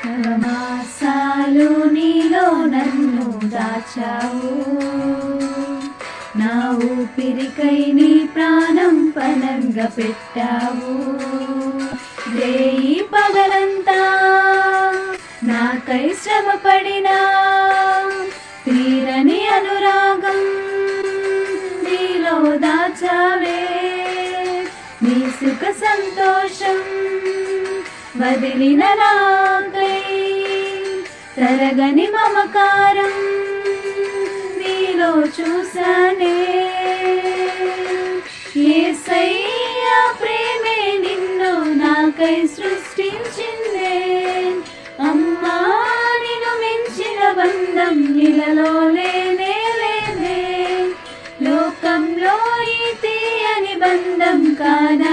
నవమాసాలు నీలో నన్ను దాచావు, నా ఊపిరికై నీ ప్రాణం పనంగా పెట్టావు. రేయి పగలంతా నాకై శ్రమ పడినా తీరని అనురాగం నీలో దాచావే. నీ సుఖ సంతోషం వదిలిన నాకై తరగని మమకారం నీలో చూసానే. యేసయ్యా ప్రేమే నిన్ను నాకై సృష్టించిందే, అమ్మా నిన్ను మించిన బంధం ఇలలో లేనే లేదే. లోకంలో ఈ తీయని బంధం కాదా